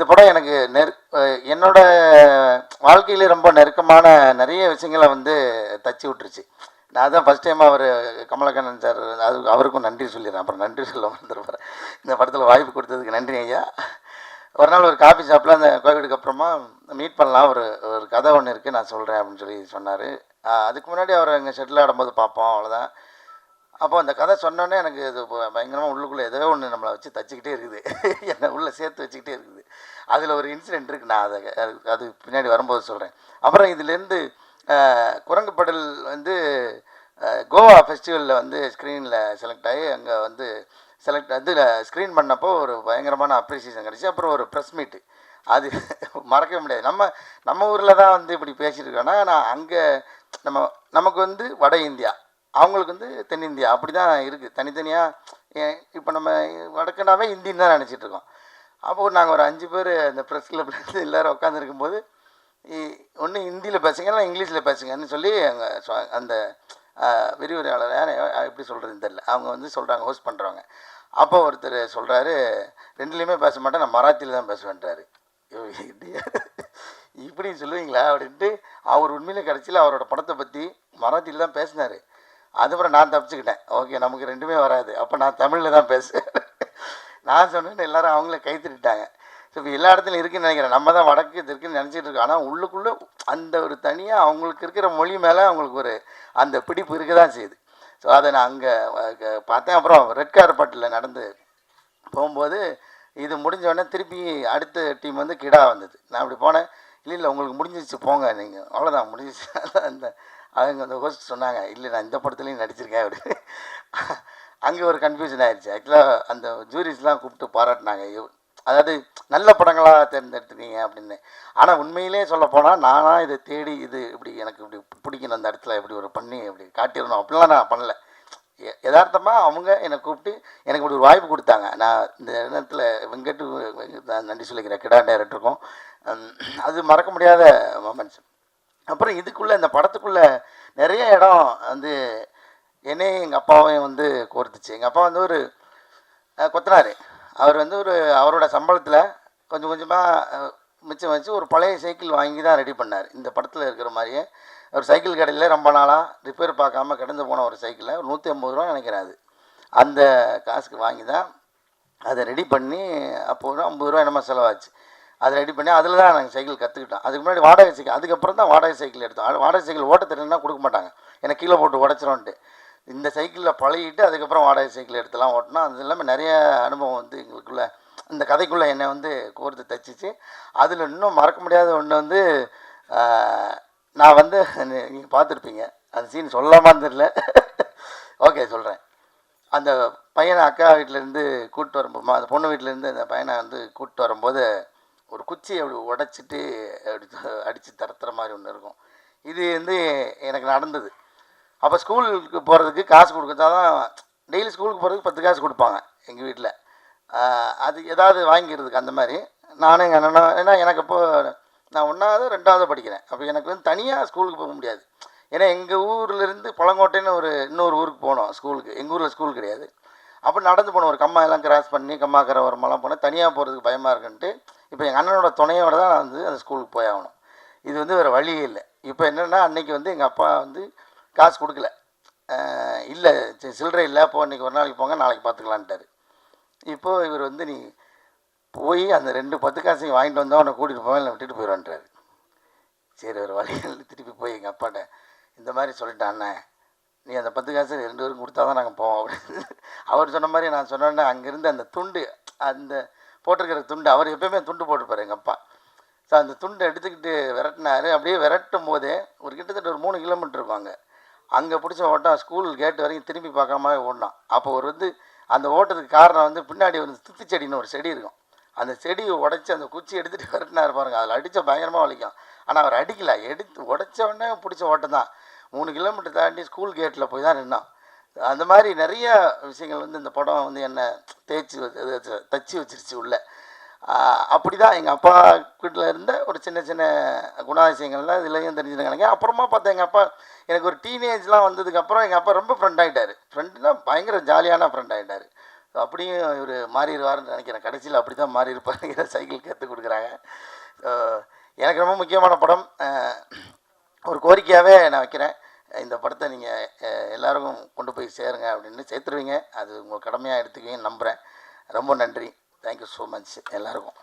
இந்த படம் எனக்கு என்னோட வாழ்க்கையிலே ரொம்ப நெருக்கமான நிறைய விஷயங்களை வந்து தச்சு விட்டுருச்சு. நான் தான் ஃபஸ்ட் டைம் அவர் கமலக்கண்ணன் சார் அவருக்கும் நன்றி சொல்லிடுறேன். அப்புறம் நன்றி சொல்ல வந்துருப்பேன். இந்த படத்தில் வாய்ப்பு கொடுத்ததுக்கு நன்றி ஐயா. ஒரு நாள் ஒரு காஃபி ஷாப்பில் அந்த கோவிடுக்கு அப்புறமா மீட் பண்ணலாம், ஒரு ஒரு கதை ஒன்று இருக்குது நான் சொல்கிறேன் அப்படின்னு சொல்லி சொன்னார். அதுக்கு முன்னாடி அவர் எங்கள் ஷெட்டில் ஆடும்போது பார்ப்போம், அவ்வளோதான். அப்போ அந்த கதை சொன்னோன்னே எனக்கு இது பயங்கரமாக உள்ளுக்குள்ளே ஏதோ ஒன்று நம்மளை வச்சு தச்சுக்கிட்டே இருக்குது, என்னை உள்ளே சேர்த்து வச்சுக்கிட்டே இருக்குது. அதில் ஒரு இன்சிடெண்ட் இருக்குது, நான் அது பின்னாடி வரும்போது சொல்கிறேன். அப்புறம் இதுலேருந்து குரங்கு படல் வந்து கோவா ஃபெஸ்டிவலில் வந்து ஸ்க்ரீனில் செலக்ட் ஆகி அங்கே வந்து அதில் ஸ்க்ரீன் பண்ணப்போ ஒரு பயங்கரமான அப்ரிசியேஷன் கிடச்சி. அப்புறம் ஒரு ப்ரெஸ் மீட்டு, அது மறக்கவே முடியாது. நம்ம ஊரில் தான் வந்து இப்படி பேசிகிட்டு இருக்கோன்னா, நான் அங்கே நமக்கு வந்து வட இந்தியா, அவங்களுக்கு வந்து தென்னிந்தியா, அப்படி தான் இருக்குது தனித்தனியாக. இப்போ நம்ம வடக்குனாவே ஹிந்தின்னு தான் நினச்சிட்ருக்கோம். அப்போது நாங்கள் ஒரு 5 பேர் அந்த ப்ரெஸ் கிளப்லேருந்து எல்லோரும் உட்காந்துருக்கும்போது, ஒன்று ஹிந்தியில் பேசுங்க இல்லை இங்கிலீஷில் பேசுங்கன்னு சொல்லி அங்கே அந்த விரிவுரையாளர் எப்படி சொல்கிறதுன்னு தெரியல, அவங்க வந்து சொல்கிறாங்க, ஹோஸ்ட் பண்ணுறவங்க. அப்போ ஒருத்தர் சொல்கிறாரு, ரெண்டுலேயுமே பேச மாட்டேன், நான் மராத்தியில் தான் பேசுவேன்றாரு. இப்படி சொல்லுவீங்களா அப்படின்ட்டு. அவர் உண்மையிலே கடைசியில் அவரோட படத்தை பற்றி மராத்தியில் தான் பேசினார். அதுக்கப்புறம் நான் தப்பிச்சுக்கிட்டேன், ஓகே நமக்கு ரெண்டுமே வராது, அப்போ நான் தமிழில் தான் பேசுவேன். நான் சொன்னேன்னு எல்லோரும் அவங்கள கைத்திட்டாங்க. ஸோ இப்போ எல்லா இடத்துலையும் இருக்குதுன்னு நினைக்கிறேன். நம்ம தான் வடக்கு இருக்குன்னு நினச்சிட்டு இருக்கோம். ஆனால் உள்ளுக்குள்ளே அந்த ஒரு தனியாக அவங்களுக்கு இருக்கிற மொழி மேலே அவங்களுக்கு ஒரு அந்த பிடிப்பு இருக்க தான் செய்யுது. ஸோ அதை நான் அங்கே பார்த்தேன். அப்புறம் ரெட் கார்பெட்டில் நடந்து போகும்போது இது முடிஞ்சோடனே திருப்பி அடுத்த டீம் வந்து கிடா வந்தது. நான் அப்படி போனேன், இல்லை உங்களுக்கு முடிஞ்சிச்சு போங்க நீங்கள், அவ்வளோதான் முடிஞ்சிச்சு. அந்த அவங்க அந்த ஹோஸ்ட் சொன்னாங்க, இல்லை நான் இந்த படத்துலையும் நடிச்சிருக்கேன் அப்படி. அங்கே ஒரு கன்ஃபியூஷன் ஆயிடுச்சு. ஆக்சுவலாக அந்த ஜூரிஸ்லாம் கூப்பிட்டு பாராட்டினாங்க, அதாவது நல்ல படங்களாக தேர்ந்தெடுத்துருக்கீங்க அப்படின்னு. ஆனால் உண்மையிலே சொல்ல போனால் நானாக இதை தேடி இது இப்படி எனக்கு இப்படி பிடிக்கணும், அந்த இடத்துல இப்படி ஒரு பண்ணி இப்படி காட்டிடணும் அப்படிலாம் நான் பண்ணலை. யதார்த்தமாக அவங்க என்னை கூப்பிட்டு எனக்கு இப்படி ஒரு வாய்ப்பு கொடுத்தாங்க. நான் இந்த இடத்துல வெங்கட்டு நன்றி சொல்லிக்கிறேன், கிடா டைரக்டருக்கும். அது மறக்க முடியாத மொமெண்ட்ஸ். அப்புறம் இதுக்குள்ளே இந்த படத்துக்குள்ளே நிறைய இடம் வந்து என்னையும் எங்கள் அப்பாவையும் வந்து கோர்த்துச்சு. எங்கள் அப்பா வந்து ஒரு கொத்தனார். அவர் வந்து அவரோட சம்பளத்தில் கொஞ்சம் கொஞ்சமாக மிச்சம் வச்சு ஒரு பழைய சைக்கிள் வாங்கி தான் ரெடி பண்ணார். இந்த படத்தில் இருக்கிற மாதிரியே ஒரு சைக்கிள் கடையில் ரொம்ப நாளாக ரிப்பேர் பார்க்காம கிடந்து போன ஒரு சைக்கிளை 150 ரூபா நினைக்கிறாரு. அந்த காசுக்கு வாங்கி தான் அதை ரெடி பண்ணி, அப்போது 50 ரூபா என்னமோ செலவாச்சு. அதை ரெடி பண்ணி அதில் தான் நாங்கள் சைக்கிள் கற்றுக்கிட்டோம். அதுக்கு முன்னாடி வாடகை சைக்கிள், அதுக்கப்புறம் தான் வாடகை சைக்கிள் எடுத்தோம். வாடகை சைக்கிள் ஓட்ட தெரியலன்னா கொடுக்க மாட்டாங்க, ஏன்னா கீழே போட்டு உடச்சிரோன்ட்டு. இந்த சைக்கிளில் பழகிட்டு அதுக்கப்புறம் வாடகை சைக்கிள் எடுத்துலாம் ஓட்டினா. அது இல்லாமல் நிறைய அனுபவம் வந்து எங்களுக்குள்ளே இந்த கதைக்குள்ளே என்னை வந்து கோர்த்து தைச்சிச்சு. அதில் இன்னும் மறக்க முடியாத ஒன்று வந்து, நான் வந்து நீங்கள் பார்த்துருப்பீங்க, அந்த சீன் சொல்லாமல் தெரியல. ஓகே சொல்கிறேன். அந்த பையனை அக்கா வீட்டிலேருந்து கூப்பிட்டு வரும்போது, அந்த பொண்ணு வீட்டிலேருந்து அந்த பையனை வந்து கூப்பிட்டு வரும்போது ஒரு குச்சி அப்படி உடைச்சிட்டு அப்படி அடித்து தரத்துற மாதிரி ஒன்று இருக்கும். இது வந்து எனக்கு நடந்தது. அப்போ ஸ்கூலுக்கு போகிறதுக்கு காசு கொடுத்தா தான், டெய்லி ஸ்கூலுக்கு போகிறதுக்கு 10 காசு கொடுப்பாங்க எங்கள் வீட்டில். அது ஏதாவது வாங்கிக்கிறதுக்கு அந்த மாதிரி. நானும் எங்கள் அண்ணனும், ஏன்னா எனக்கு அப்போது நான் 1வது 2வது படிக்கிறேன். அப்போ எனக்கு வந்து தனியாக ஸ்கூலுக்கு போக முடியாது. ஏன்னா எங்கள் ஊர்லேருந்து பழங்கோட்டைன்னு இன்னொரு ஊருக்கு போனோம் ஸ்கூலுக்கு. எங்கள் ஊரில் ஸ்கூல் கிடையாது. அப்போ நடந்து போனோம், ஒரு கம்மா எல்லாம் கிராஸ் பண்ணி கம்மாக்கரை ஓரமெல்லாம் போனேன். தனியாக போகிறதுக்கு பயமாக இருக்குன்ட்டு இப்போ எங்கள் அண்ணனோட துணையோடு தான் நான் வந்து அந்த ஸ்கூலுக்கு போய் ஆகணும். இது வந்து வேறு வழியே இல்லை. இப்போ என்னென்னா, அன்றைக்கி வந்து எங்கள் அப்பா வந்து காசு கொடுக்கல, இல்லை சில்லறை இல்லை, இப்போ இன்றைக்கி ஒரு நாளைக்கு போங்க நாளைக்கு பார்த்துக்கலான்ட்டார். இப்போது இவர் வந்து நீ போய் அந்த 2 10 காசையும் வாங்கிட்டு வந்தால் அவனை கூட்டிகிட்டு போவேன், இல்லை விட்டுட்டு போயிடுவான்றாரு. சரி ஒரு வழிகள் திருப்பி போய் எங்கள் அப்பாட்ட இந்த மாதிரி சொல்லிட்டாண்ணே, நீ அந்த 10 காசு 2 பேரும் கொடுத்தா தான் நாங்கள் போவோம் அப்படின்னு. அவர் சொன்ன மாதிரி நான் சொன்னோன்னே அங்கேருந்து அந்த துண்டு, அந்த போட்டிருக்கிற துண்டு, அவர் எப்போயுமே துண்டு போட்டிருப்பார் எங்கள் அப்பா. ஸோ அந்த துண்டை எடுத்துக்கிட்டு விரட்டினார். அப்படியே விரட்டும் போதே ஒரு கிட்டத்தட்ட ஒரு 3 கிலோமீட்டர் இருக்கும். அங்கே பிடிச்ச ஓட்டம் ஸ்கூல் கேட்டு வரைக்கும் திரும்பி பார்க்காம ஓடினான். அப்போ ஒரு வந்து அந்த ஓட்டத்துக்கு காரணம் வந்து பின்னாடி ஒரு துத்தி செடின்னு ஒரு செடி இருக்கும். அந்த செடியை உடச்சி அந்த குச்சி எடுத்துகிட்டு விரட்டினார் பாருங்க. அதில் அடித்த பயங்கரமாக வலிக்கும். ஆனால் அவர் அடிக்கலை, எடுத்து உடச்ச உடனே பிடிச்ச ஓட்டம் தான். 3 கிலோமீட்டர் தாண்டி ஸ்கூல் கேட்டில் போய் தான் நின்னான். அந்த மாதிரி நிறைய விஷயங்கள் வந்து இந்த படம் வந்து என்னை தச்சு வச்சிருச்சு உள்ள. அப்படி தான் எங்கள் அப்பா வீட்டில் இருந்த ஒரு சின்ன சின்ன குணாதிசயங்கள்லாம் இதுலேயும் தெரிஞ்சுருக்காங்க. அப்புறமா பார்த்தா எங்கள் அப்பா எனக்கு ஒரு டீனேஜ்லாம் வந்ததுக்கப்புறம் எங்கள் அப்பா ரொம்ப ஃப்ரெண்ட் ஆகிட்டார். ஃப்ரெண்டுனா பயங்கர ஜாலியான ஃப்ரெண்ட் ஆகிட்டார். அப்படியும் இவர் மாறிடுவார்னு நினைக்கிறேன். கடைசியில் அப்படி தான் மாறி இருப்பாருங்கிற சைக்கிள் கற்றுக் கொடுக்குறாங்க. எனக்கு ரொம்ப முக்கியமான படம். ஒரு கோரிக்கையாகவே நான் வைக்கிறேன், இந்த படத்தை நீங்கள் எல்லாருக்கும் கொண்டு போய் சேருங்க அப்படின்னு. சேர்த்துருவீங்க, அது உங்கள் கடமையாக எடுத்துக்குவீங்கன்னு நம்புகிறேன். ரொம்ப நன்றி. தேங்க்யூ ஸோ மச் எல்லாருக்கும்.